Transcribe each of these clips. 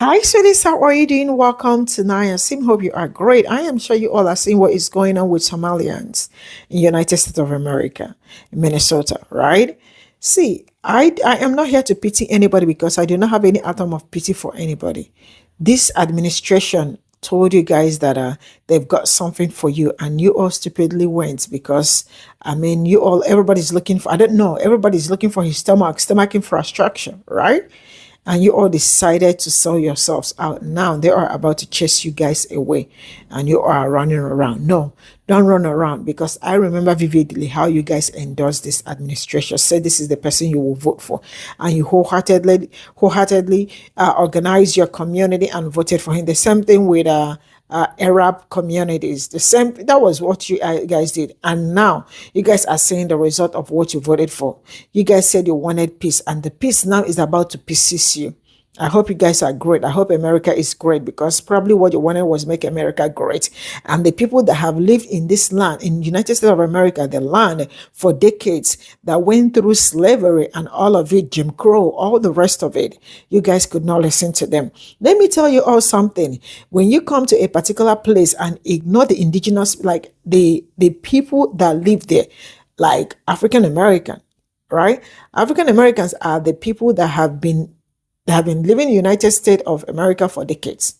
Hi, sweeties. How are you doing? Welcome to Naya Sim. Hope you are great. I am sure you all are seeing what is going on with Somalians in United States of America, in Minnesota, right? See, I am not here to pity anybody because I do not have any atom of pity for anybody. This administration told you guys that they've got something for you and you all stupidly went because you all everybody's looking for, I don't know, everybody's looking for his stomach infrastructure, right? And you all decided to sell yourselves out. Now they are about to chase you guys away and you are running around. No, don't run around, because I remember vividly how you guys endorsed this administration, said this is the person you will vote for, and you wholeheartedly organized your community and voted for him. The same thing with Arab communities. The same, that was what you guys did. And now you guys are seeing the result of what you voted for. You guys said you wanted peace, and the peace now is about to pieces you. I hope you guys are great. I hope America is great, because probably what you wanted was make America great. And the people that have lived in this land, in United States of America, the land for decades, that went through slavery and all of it, Jim Crow, all the rest of it, you guys could not listen to them. Let me tell you all something. When you come to a particular place and ignore the indigenous, like the people that live there, like African American, right? African Americans are the people that have been living in the United States of America for decades.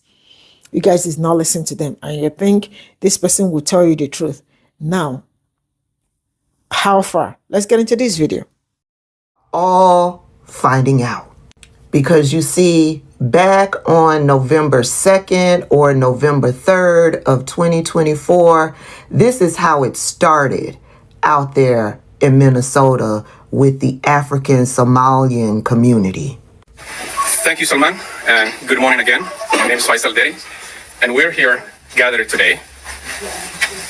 You guys is not listening to them, and you think this person will tell you the truth. Now, how far? Let's get into this video. All finding out. Because you see, back on November 2nd or November 3rd of 2024, this is how it started out there in Minnesota with the African Somalian community. Thank you, Salman, and good morning again. My name is Faisal Deri, and we're here gathered today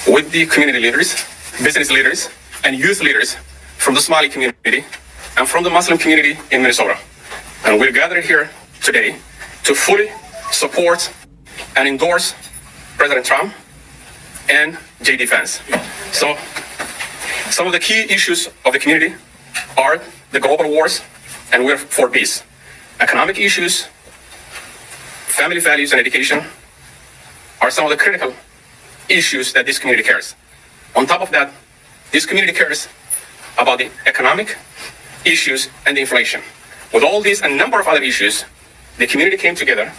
with the community leaders, business leaders, and youth leaders from the Somali community and from the Muslim community in Minnesota. And we're gathered here today to fully support and endorse President Trump and JD Vance. So, some of the key issues of the community are the global wars, and we're for peace. Economic issues, family values, and education are some of the critical issues that this community cares. On top of that, this community cares about the economic issues and the inflation. With all these and a number of other issues, the community came together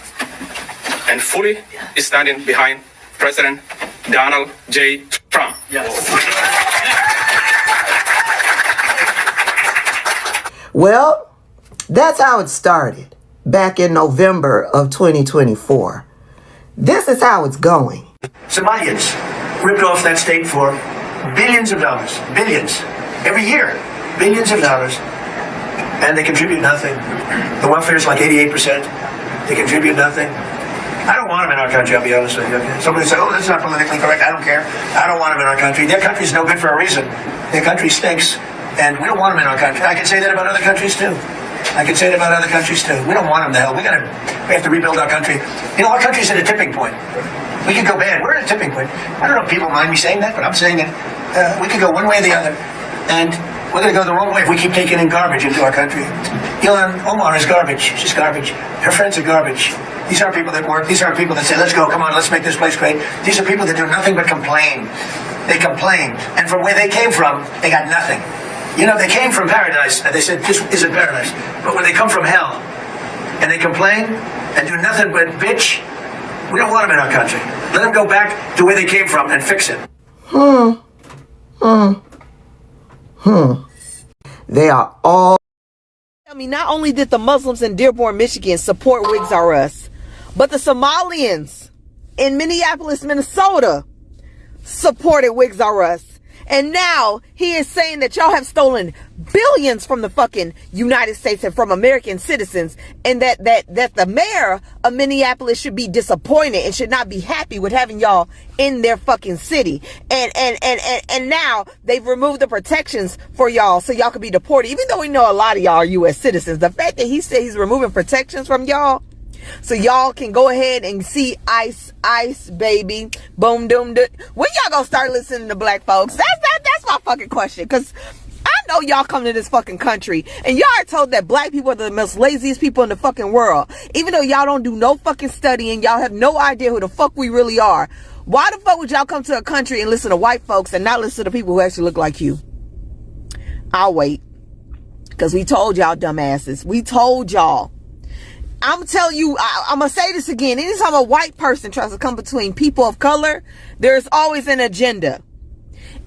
and fully is standing behind President Donald J. Trump. Yes. Well, that's how it started back in November of 2024. This is how it's going. Somalians ripped off that state for billions of dollars, billions, every year, billions of dollars, and they contribute nothing. The welfare is like 88%. They contribute nothing. I don't want them in our country, I'll be honest with you. Somebody say, oh, that's not politically correct. I don't care. I don't want them in our country. Their country's no good for a reason. Their country stinks, and we don't want them in our country. I can say that about other countries, too. I can say it about other countries too. We don't want them to hell. We have to rebuild our country. You know, our country's at a tipping point. We could go bad. We're at a tipping point. I don't know if people mind me saying that, but I'm saying it. We could go one way or the other, and we're going to go the wrong way if we keep taking in garbage into our country. Ilhan Omar is garbage. She's garbage. Her friends are garbage. These aren't people that work. These aren't people that say, let's go, come on, let's make this place great. These are people that do nothing but complain. They complain. And from where they came from, they got nothing. You know, they came from paradise, and they said, this isn't paradise. But when they come from hell, and they complain, and do nothing but bitch, we don't want them in our country. Let them go back to where they came from and fix it. They are all... I mean, not only did the Muslims in Dearborn, Michigan support Wigs R Us, but the Somalians in Minneapolis, Minnesota supported Wigs R Us. And now he is saying that y'all have stolen billions from the fucking United States and from American citizens, and that the mayor of Minneapolis should be disappointed and should not be happy with having y'all in their fucking city. And now they've removed the protections for y'all so y'all could be deported. Even though we know a lot of y'all are U.S. citizens, the fact that he said he's removing protections from y'all so y'all can go ahead and see ice, baby, boom, doom, doom. When y'all gonna start listening to black folks? That's my fucking question. Because know y'all come to this fucking country and y'all are told that black people are the most laziest people in the fucking world. Even though y'all don't do no fucking studying, y'all have no idea who the fuck we really are. Why the fuck would y'all come to a country and listen to white folks and not listen to people who actually look like you? I'll wait. Because we told y'all, dumbasses. We told y'all. I'm telling you, I'm going to say this again. Anytime a white person tries to come between people of color, there's always an agenda.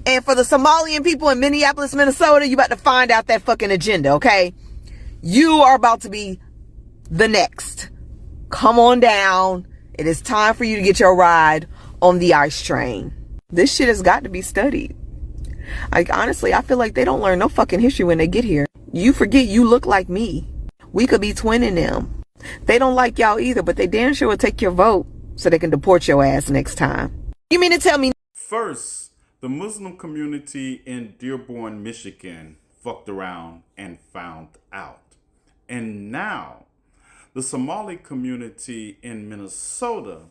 And for the Somalian people in Minneapolis, Minnesota, you about to find out that fucking agenda, okay? You are about to be the next. Come on down. It is time for you to get your ride on the ICE train. This shit has got to be studied. Like, honestly, I feel like they don't learn no fucking history when they get here. You forget you look like me. We could be twinning them. They don't like y'all either, but they damn sure will take your vote so they can deport your ass next time. You mean to tell me? First, the Muslim community in Dearborn, Michigan fucked around and found out. And now, the Somali community in Minnesota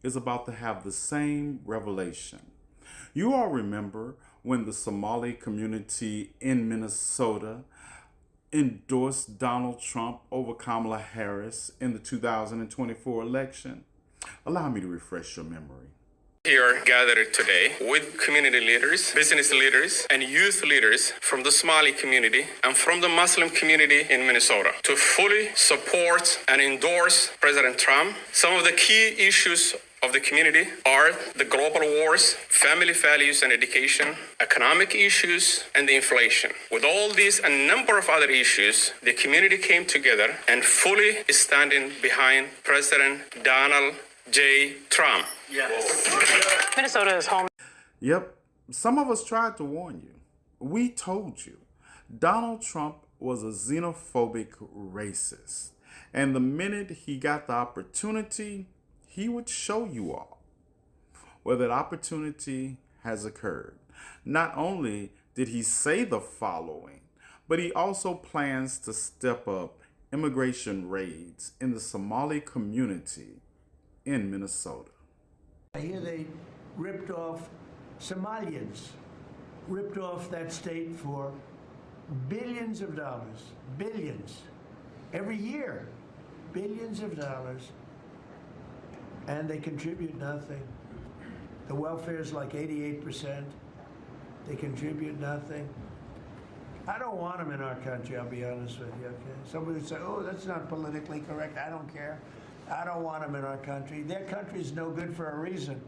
is about to have the same revelation. You all remember when the Somali community in Minnesota endorsed Donald Trump over Kamala Harris in the 2024 election? Allow me to refresh your memory. Here gathered today with community leaders, business leaders, and youth leaders from the Somali community and from the Muslim community in Minnesota to fully support and endorse President Trump. Some of the key issues of the community are the global wars, family values and education, economic issues, and the inflation. With all these and a number of other issues, the community came together and fully standing behind President Donald J. Trump. Yes. Minnesota is home. Yep, some of us tried to warn you. We told you. Donald Trump was a xenophobic racist. And the minute he got the opportunity, he would show you all where that opportunity has occurred. Not only did he say the following, but he also plans to step up immigration raids in the Somali community in Minnesota. I hear they ripped off Somalians, ripped off that state for billions of dollars, billions, every year, billions of dollars. And they contribute nothing. The welfare is like 88%. They contribute nothing. I don't want them in our country, I'll be honest with you, okay? Somebody would say, oh, that's not politically correct. I don't care. I don't want them in our country. Their country's no good for a reason.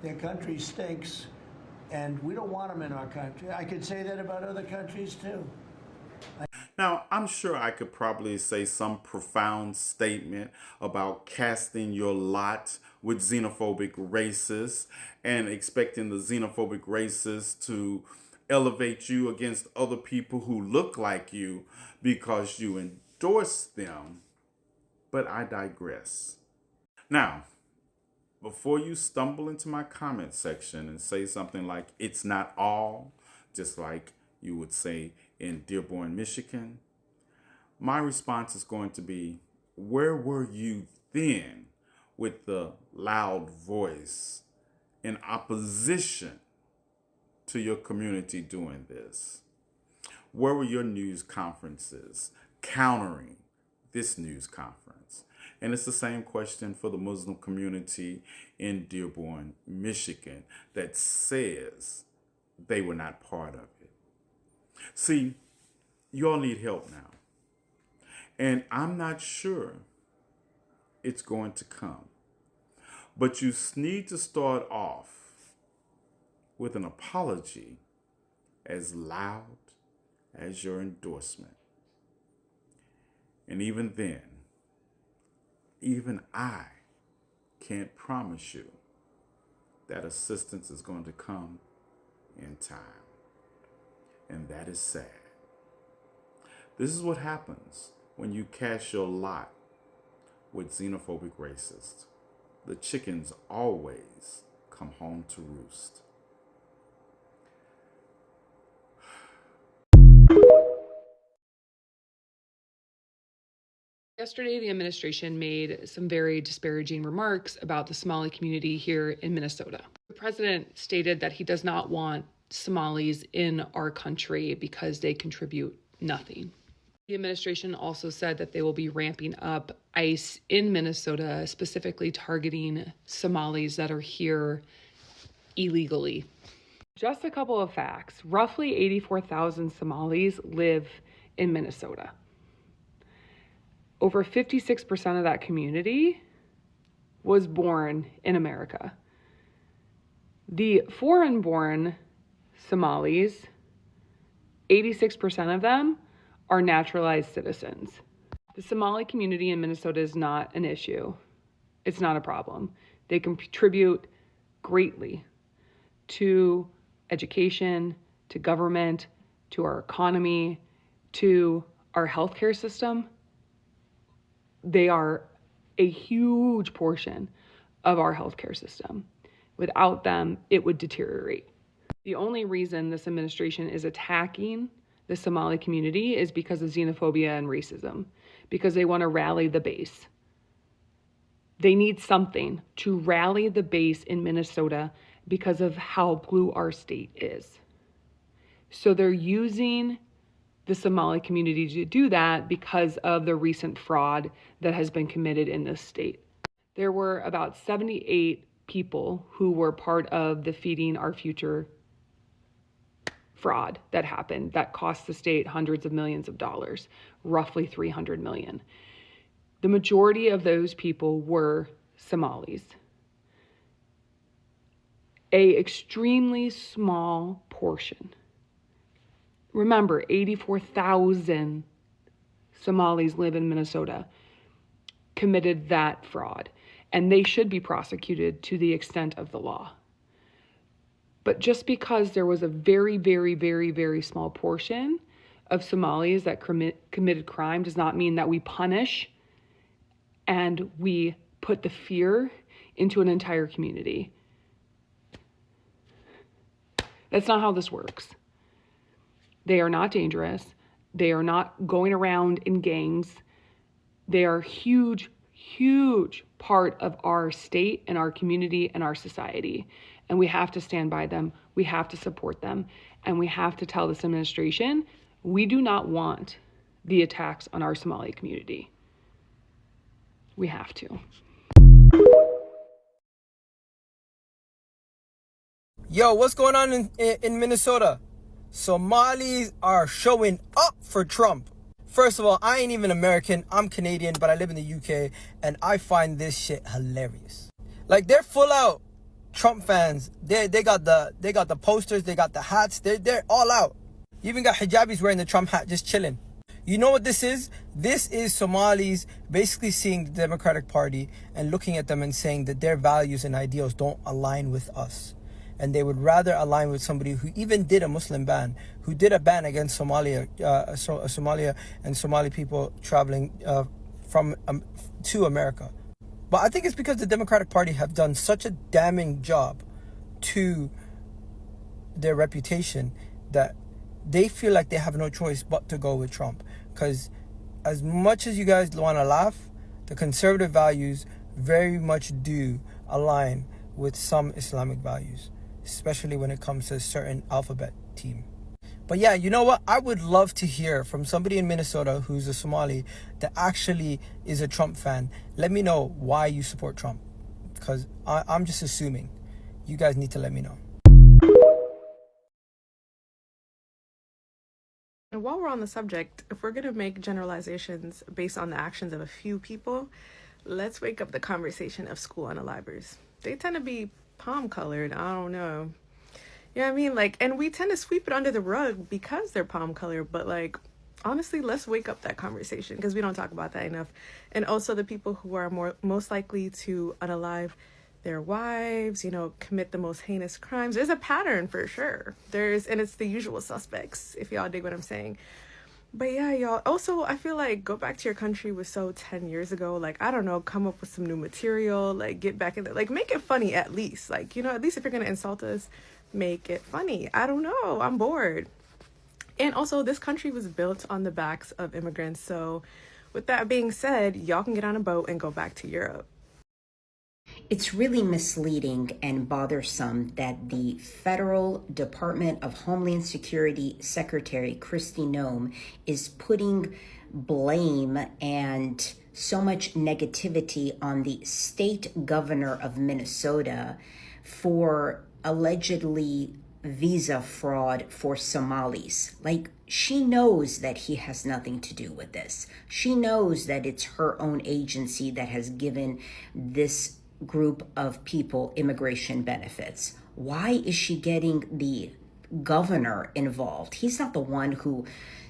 Their country stinks, and we don't want them in our country. I could say that about other countries, too. Now, I'm sure I could probably say some profound statement about casting your lot with xenophobic racists and expecting the xenophobic racists to elevate you against other people who look like you because you endorse them. But I digress. Now, before you stumble into my comment section and say something like, it's not all, just like you would say in Dearborn, Michigan, my response is going to be, where were you then with the loud voice in opposition to your community doing this? Where were your news conferences countering this news conference? And it's the same question for the Muslim community in Dearborn, Michigan, that says they were not part of it. See, you all need help now. And I'm not sure it's going to come. But you need to start off with an apology as loud as your endorsement. And even then, even I can't promise you that assistance is going to come in time. And that is sad. This is what happens when you cast your lot with xenophobic racists. The chickens always come home to roost. Yesterday, the administration made some very disparaging remarks about the Somali community here in Minnesota. The president stated that he does not want Somalis in our country because they contribute nothing. The administration also said that they will be ramping up ICE in Minnesota, specifically targeting Somalis that are here illegally. Just a couple of facts. Roughly 84,000 Somalis live in Minnesota. Over 56% of that community was born in America. The foreign-born Somalis, 86% of them are naturalized citizens. The Somali community in Minnesota is not an issue. It's not a problem. They contribute greatly to education, to government, to our economy, to our healthcare system. They are a huge portion of our healthcare system. Without them, it would deteriorate. The only reason this administration is attacking the Somali community is because of xenophobia and racism, because they want to rally the base. They need something to rally the base in Minnesota because of how blue our state is. So they're using the Somali community to do that because of the recent fraud that has been committed in this state. There were about 78 people who were part of the Feeding Our Future fraud that happened that cost the state hundreds of millions of dollars, roughly 300 million. The majority of those people were Somalis. A extremely small portion. Remember, 84,000 Somalis live in Minnesota, committed that fraud, and they should be prosecuted to the extent of the law. But just because there was a very, very, very, very small portion of Somalis that committed crime does not mean that we punish and we put the fear into an entire community. That's not how this works. They are not dangerous. They are not going around in gangs. They are huge, huge part of our state and our community and our society. And we have to stand by them. We have to support them. And we have to tell this administration, we do not want the attacks on our Somali community. We have to. Yo, what's going on in Minnesota? Somalis are showing up for Trump. First of all, I ain't even American. I'm Canadian, but I live in the UK, and I find this shit hilarious. Like, they're full out Trump fans. They got the posters, they got the hats. They're all out. You even got hijabis wearing the Trump hat, just chilling. You know what this is? This is Somalis basically seeing the Democratic Party and looking at them and saying that their values and ideals don't align with us. And they would rather align with somebody who even did a Muslim ban, who did a ban against Somalia and Somali people traveling to America. But I think it's because the Democratic Party have done such a damning job to their reputation that they feel like they have no choice but to go with Trump. Because as much as you guys want to laugh, the conservative values very much do align with some Islamic values, especially when it comes to a certain alphabet team. But yeah, you know what? I would love to hear from somebody in Minnesota who's a Somali that actually is a Trump fan. Let me know why you support Trump, because I'm just assuming. You guys need to let me know. And while we're on the subject, if we're going to make generalizations based on the actions of a few people, let's wake up the conversation of school unalivers. They tend to be palm colored. I don't know. You know what I mean? Like, and we tend to sweep it under the rug because they're palm colored. But like, honestly, let's wake up that conversation because we don't talk about that enough. And also the people who are most likely to unalive their wives, you know, commit the most heinous crimes. There's a pattern for sure. And it's the usual suspects, if y'all dig what I'm saying. But yeah, y'all, also, I feel like Go Back to Your Country was so 10 years ago. Like, I don't know, come up with some new material, like get back in there, like make it funny at least. Like, you know, at least if you're going to insult us, make it funny. I don't know. I'm bored. And also, this country was built on the backs of immigrants. So with that being said, y'all can get on a boat and go back to Europe. It's really misleading and bothersome that the Federal Department of Homeland Security Secretary Kristi Noem is putting blame and so much negativity on the state governor of Minnesota for allegedly visa fraud for Somalis. Like, she knows that he has nothing to do with this. She knows that it's her own agency that has given this group of people immigration benefits. Why is she getting the governor involved? He's not the one who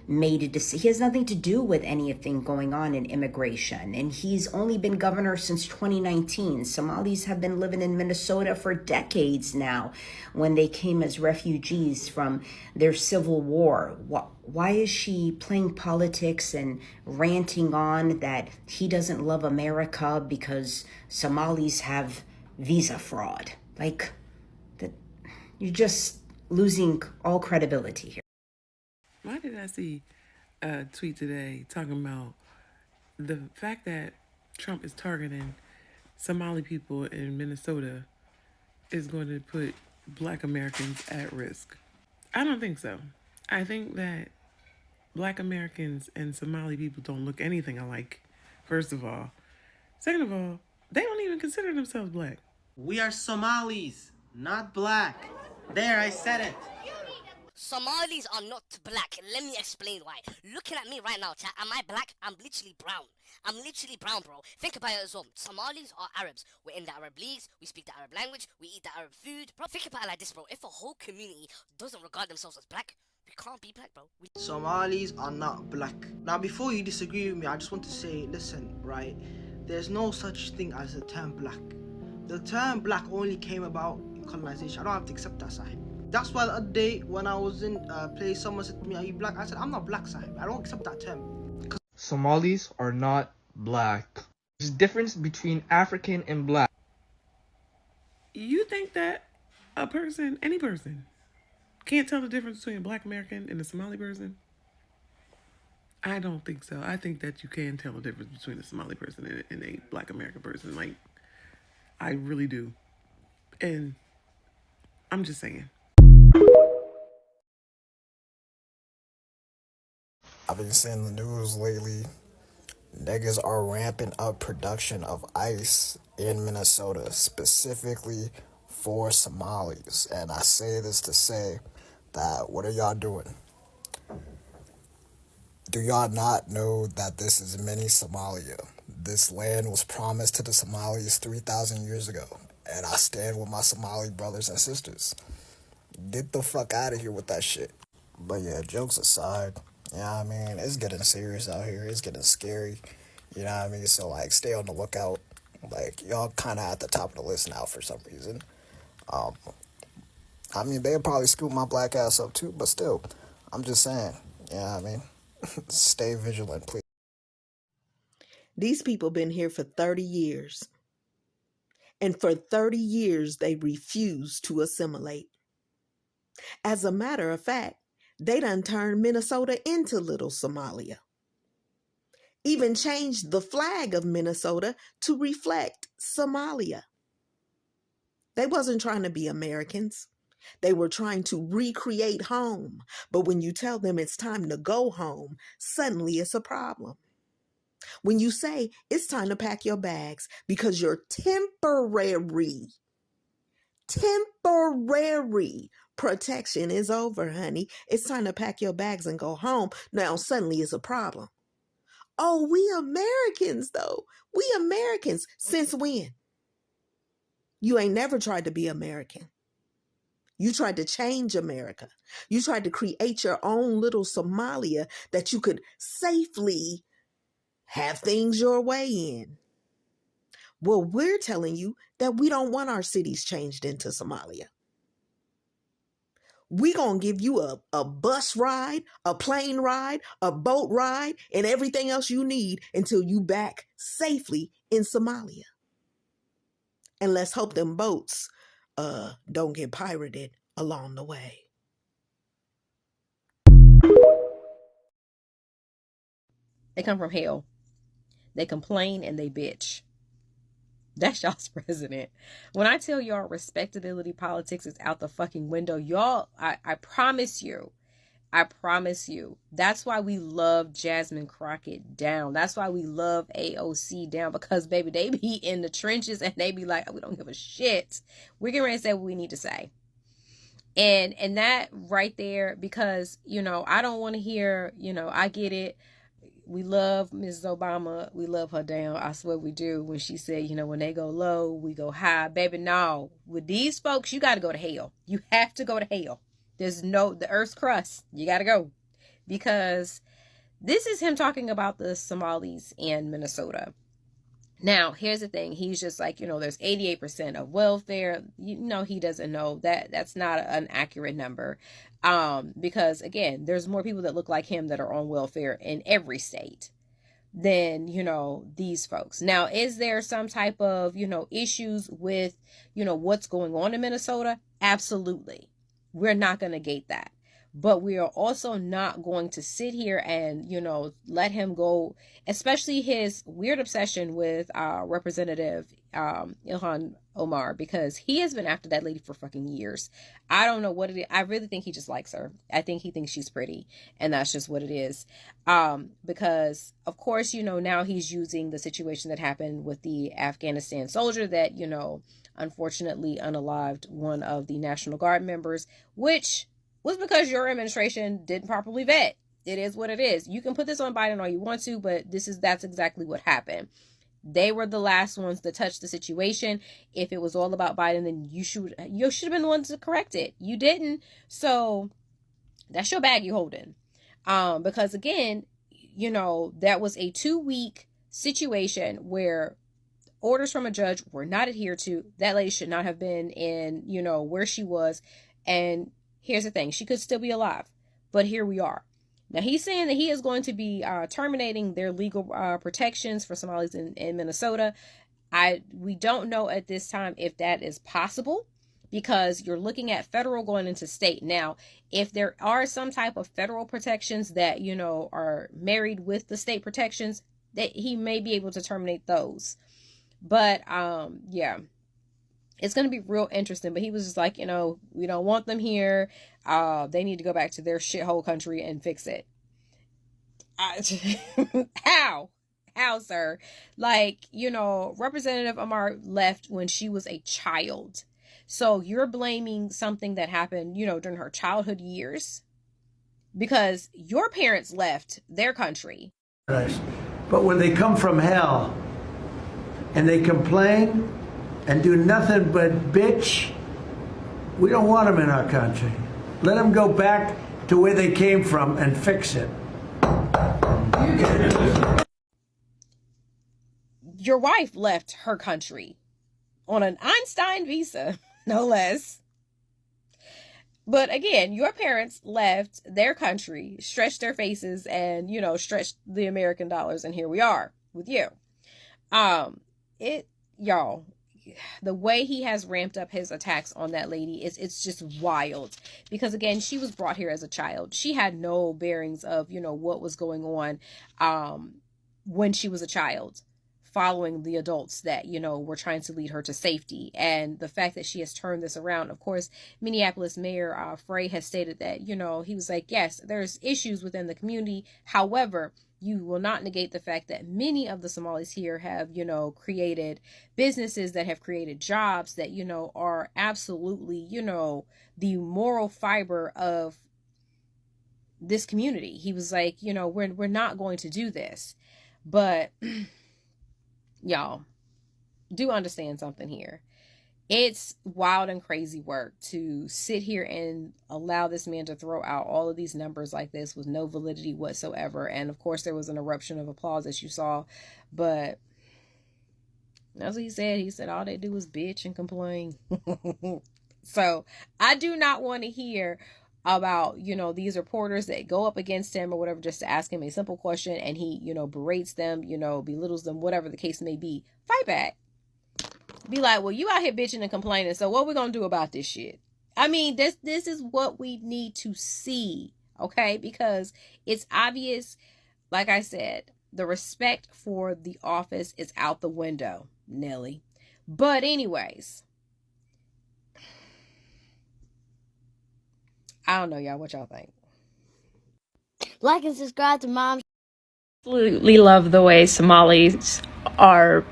made a decision. He has nothing to do with anything going on in immigration. And he's only been governor since 2019. Somalis have been living in Minnesota for decades now when they came as refugees from their civil war. Why is she playing politics and ranting on that he doesn't love America because Somalis have visa fraud? Like, that, you're just losing all credibility here. Why did I see a tweet today talking about the fact that Trump is targeting Somali people in Minnesota is going to put Black Americans at risk? I don't think so. I think that Black Americans and Somali people don't look anything alike, first of all. Second of all, they don't even consider themselves Black. We are Somalis, not Black. There, I said it. Somalis are not black. Let me explain why. Looking at me right now, chat, am I black? I'm literally brown. I'm literally brown, bro. Think about it as well. Somalis are Arabs. We're in the Arab leagues. We speak the Arab language. We eat the Arab food. Bro, think about it like this, bro. If a whole community doesn't regard themselves as black, we can't be black, bro. Somalis are not black. Now, before you disagree with me, I just want to say, listen, right? There's no such thing as the term black. The term black only came about in colonization. I don't have to accept that, sahib. That's why the other day when I was in a place, someone said to me, are you black? I said, I'm not black, sahib. I don't accept that term. Somalis are not black. There's a difference between African and black. You think that a person, any person, can't tell the difference between a Black American and a Somali person? I don't think so. I think that you can tell the difference between a Somali person and a Black American person. Like, I really do. And I'm just saying. I've been seeing the news lately. Niggas are ramping up production of ice in Minnesota, specifically for Somalis. And I say this to say that what are y'all doing? Do y'all not know that this is mini Somalia? This land was promised to the Somalis 3,000 years ago. And I stand with my Somali brothers and sisters. Get the fuck out of here with that shit. But yeah, jokes aside, you know what I mean? It's getting serious out here. It's getting scary. You know what I mean? So, like, stay on the lookout. Like, y'all kind of at the top of the list now for some reason. I mean, they'll probably scoop my black ass up too, but still, I'm just saying, you know what I mean? Stay vigilant, please. These people been here for 30 years. And for 30 years, they refuse to assimilate. As a matter of fact, they done turned Minnesota into Little Somalia. Even changed the flag of Minnesota to reflect Somalia. They wasn't trying to be Americans. They were trying to recreate home. But when you tell them it's time to go home, suddenly it's a problem. When you say it's time to pack your bags because your temporary protection is over, honey. It's time to pack your bags and go home. Now suddenly it's a problem. Oh, we Americans though. We Americans. Since when? You ain't never tried to be American. You tried to change America. You tried to create your own little Somalia that you could safely have things your way in. Well, we're telling you that we don't want our cities changed into Somalia. We're going to give you a bus ride, a plane ride, a boat ride, and everything else you need until you back safely in Somalia. And let's hope them boats don't get pirated along the way. They come from hell. They complain and they bitch. That's y'all's president. When I tell y'all respectability politics is out the fucking window, y'all, I promise you, that's why we love Jasmine Crockett down. That's why we love AOC down, because baby, they be in the trenches and they be like, oh, we don't give a shit. We're getting ready to say what we need to say. And that right there, because, I don't want to hear, I get it. We love Mrs. Obama. We love her down. I swear we do. When she said, when they go low, we go high. Baby, no. With these folks, you got to go to hell. You have to go to hell. The earth's crust. You got to go. Because this is him talking about the Somalis in Minnesota. Now, here's the thing. He's just like, there's 88% of welfare. He doesn't know that that's not an accurate number. Because again, there's more people that look like him that are on welfare in every state than, these folks. Now, is there some type of, issues with, what's going on in Minnesota? Absolutely. We're not going to negate that. But we are also not going to sit here and, let him go, especially his weird obsession with Representative Ilhan Omar, because he has been after that lady for fucking years. I don't know what it is. I really think he just likes her. I think he thinks she's pretty, and that's just what it is. Because, of course, now he's using the situation that happened with the Afghanistan soldier that, unfortunately unalived one of the National Guard members, which was because your administration didn't properly vet. It is what it is. You can put this on Biden all you want to, but that's exactly what happened. They were the last ones to touch the situation. If it was all about Biden, then you should have been the ones to correct it. You didn't. So that's your bag you holding. Because again, that was a 2-week situation where orders from a judge were not adhered to. That lady should not have been in, where she was. And here's the thing. She could still be alive. But here we are. Now, he's saying that he is going to be terminating their legal protections for Somalis in Minnesota. We don't know at this time if that is possible, because you're looking at federal going into state. Now, if there are some type of federal protections that, are married with the state protections, that he may be able to terminate those. But, yeah. It's going to be real interesting. But he was just like, we don't want them here. They need to go back to their shithole country and fix it. How? How, sir? Like, Representative Omar left when she was a child. So you're blaming something that happened, during her childhood years, because your parents left their country. But when they come from hell and they complain and do nothing but bitch, we don't want them in our country. Let them go back to where they came from and fix it. Your wife left her country on an Einstein visa, no less. But again, your parents left their country, stretched their faces, and, stretched the American dollars, and here we are with you. Y'all, the way he has ramped up his attacks on that lady it's just wild, because again, she was brought here as a child. She had no bearings of, what was going on when she was a child, following the adults that, were trying to lead her to safety. And the fact that she has turned this around, of course, Minneapolis Mayor Frey has stated that, he was like, yes, there's issues within the community. However, you will not negate the fact that many of the Somalis here have, created businesses that have created jobs that, are absolutely, the moral fiber of this community. He was like, we're not going to do this. But y'all do understand something here. It's wild and crazy work to sit here and allow this man to throw out all of these numbers like this with no validity whatsoever. And of course, there was an eruption of applause, as you saw. But that's what he said. He said all they do is bitch and complain. So I do not want to hear about, these reporters that go up against him or whatever, just to ask him a simple question, and he, berates them, belittles them, whatever the case may be. Fight back. Be like, well, you out here bitching and complaining, so what we gonna do about this shit? I mean, this is what we need to see, okay? Because it's obvious, like I said, the respect for the office is out the window, Nelly. But anyways, I don't know, y'all. What y'all think? Like and subscribe to Mom. Absolutely love the way Somalis are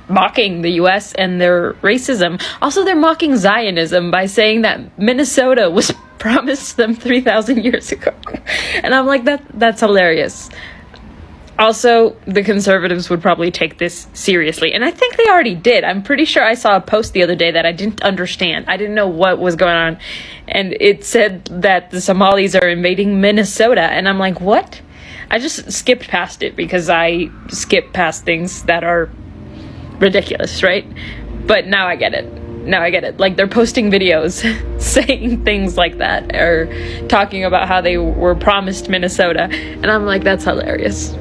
mocking the US and their racism. Also, they're mocking Zionism by saying that Minnesota was promised them 3,000 years ago. And I'm like, that's hilarious. Also, the conservatives would probably take this seriously. And I think they already did. I'm pretty sure I saw a post the other day that I didn't understand. I didn't know what was going on. And it said that the Somalis are invading Minnesota. And I'm like, what? I just skipped past it because I skip past things that are ridiculous, right? But now I get it. Like, they're posting videos saying things like that, or talking about how they were promised Minnesota. And I'm like, that's hilarious.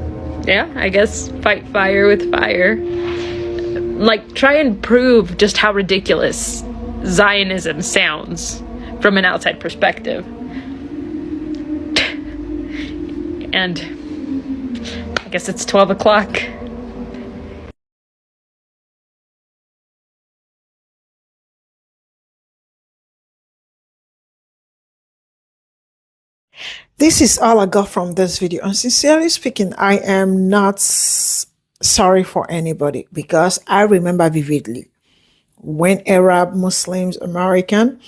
Yeah, I guess fight fire with fire. Like, try and prove just how ridiculous Zionism sounds from an outside perspective. And I guess it's 12 o'clock. This is all I got from this video. And sincerely speaking, I am not sorry for anybody, because I remember vividly when Arab, Muslims, American,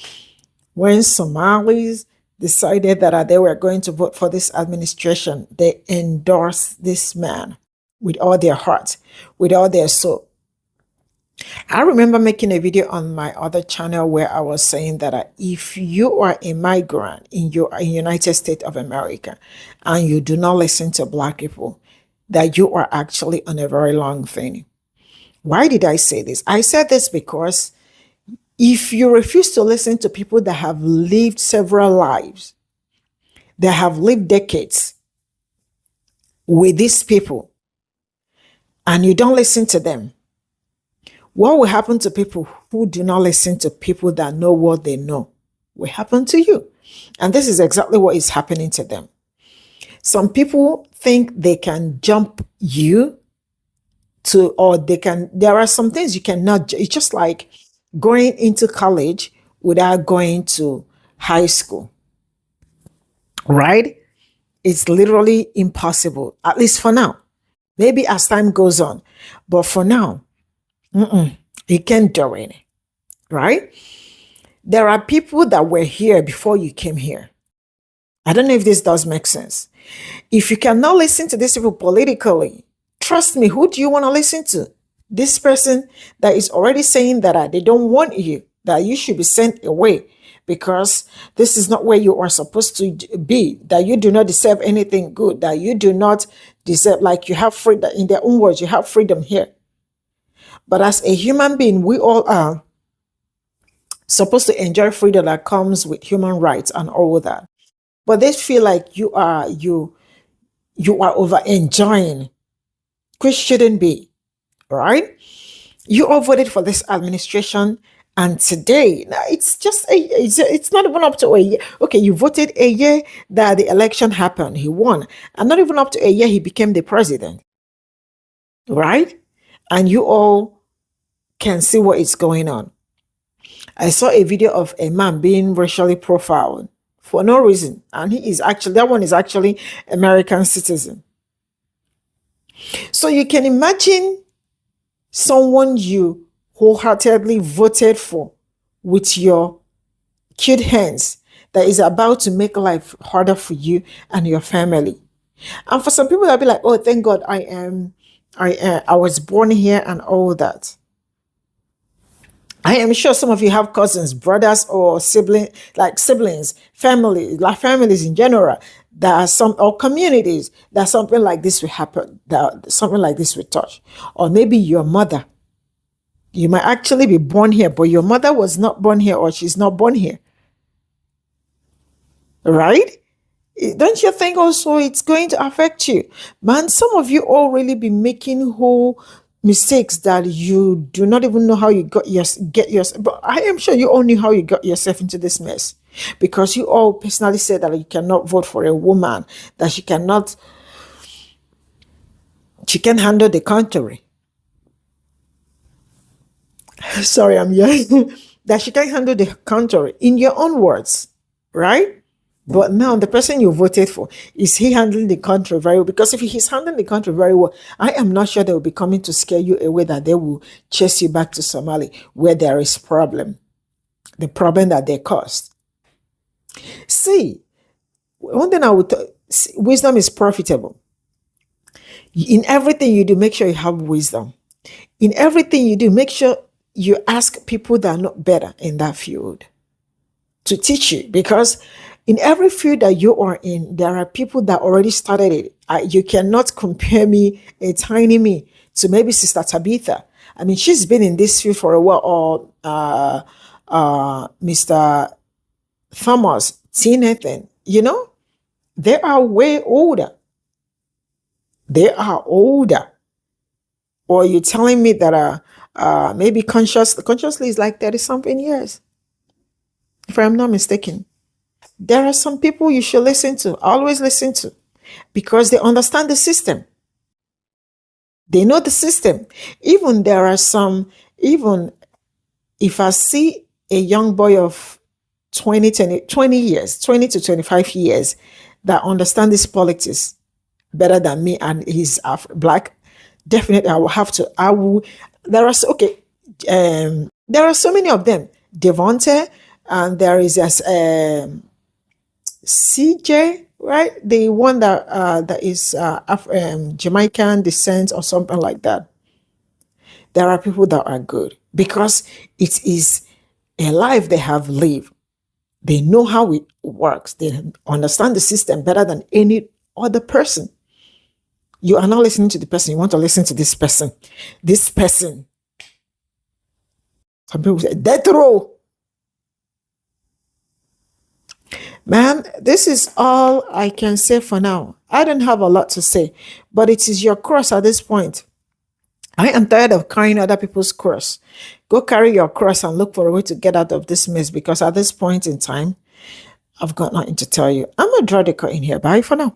when Somalis decided that they were going to vote for this administration, they endorsed this man with all their heart, with all their soul. I remember making a video on my other channel where I was saying that if you are a migrant in United States of America and you do not listen to Black people, that you are actually on a very long thing. Why did I say this? I said this because if you refuse to listen to people that have lived several lives, that have lived decades with these people, and you don't listen to them, what will happen to people who do not listen to people that know what they know? Will happen to you. And this is exactly what is happening to them. Some people think they can jump you to, or there are some things you cannot. It's just like going into college without going to high school, right? It's literally impossible, at least for now. Maybe as time goes on, but for now, you can't do it, right? There are people that were here before you came here. I don't know if this does make sense. If you cannot listen to these people politically, trust me, who do you want to listen to? This person that is already saying that they don't want you, that you should be sent away because this is not where you are supposed to be, that you do not deserve anything good, that you do not deserve, like you have freedom, in their own words, you have freedom here. But as a human being, we all are supposed to enjoy freedom that comes with human rights and all that. But they feel like you are over enjoying, which shouldn't be, right? You all voted for this administration, and today, now it's just it's not even up to a year. Okay, you voted a year that the election happened, he won, and not even up to a year he became the president, right? And you all can see what is going on. I saw a video of a man being racially profiled for no reason, and that one is actually American citizen. So you can imagine someone you wholeheartedly voted for with your cute hands that is about to make life harder for you and your family. And for some people, they'll be like, "Oh, thank God, I was born here," and all that. I am sure some of you have cousins, brothers, or siblings, family, like families in general, or communities that something like this will happen, that something like this will touch. Or maybe your mother. You might actually be born here, but your mother was not born here, or she's not born here. Right? Don't you think also it's going to affect you? Man, some of you all really be making whole mistakes that you do not even know how you get yourself. But I am sure you all knew how you got yourself into this mess, because you all personally said that you cannot vote for a woman, that she can handle the country. sorry, I'm yelling, that she can't handle the country in your own words, right? But now the person you voted for, is he handling the country very well? Because if he's handling the country very well, I am not sure they will be coming to scare you away, that they will chase you back to Somali where there is problem, the problem that they caused. See, one thing I would wisdom is profitable. In everything you do, make sure you have wisdom. In everything you do, make sure you ask people that are not better in that field to teach you, because in every field that you are in, there are people that already started it. You cannot compare me, a tiny me, to maybe Sister Tabitha. I mean, she's been in this field for a while, or Mr. Thomas, T. Nathan, they are way older. They are older. Or you're telling me that maybe consciously is like 30 something years, if I'm not mistaken. There are some people you should listen to, always listen to, because they understand the system. They know the system. Even there are some, even if I see a young boy of 20 to 25 years that understand this politics better than me, and he's black, definitely there are so many of them. Devonte, and there is CJ, right? The one that is Jamaican descent or something like that. There are people that are good because it is a life they have lived. They know how it works. They understand the system better than any other person. You are not listening to the person. You want to listen to this person. This person. Some people say, death row. Man, this is all I can say for now. I don't have a lot to say, but it is your cross at this point. I am tired of carrying other people's cross. Go carry your cross and look for a way to get out of this mess, because at this point in time, I've got nothing to tell you. I'm going to draw the curtain here. Bye for now.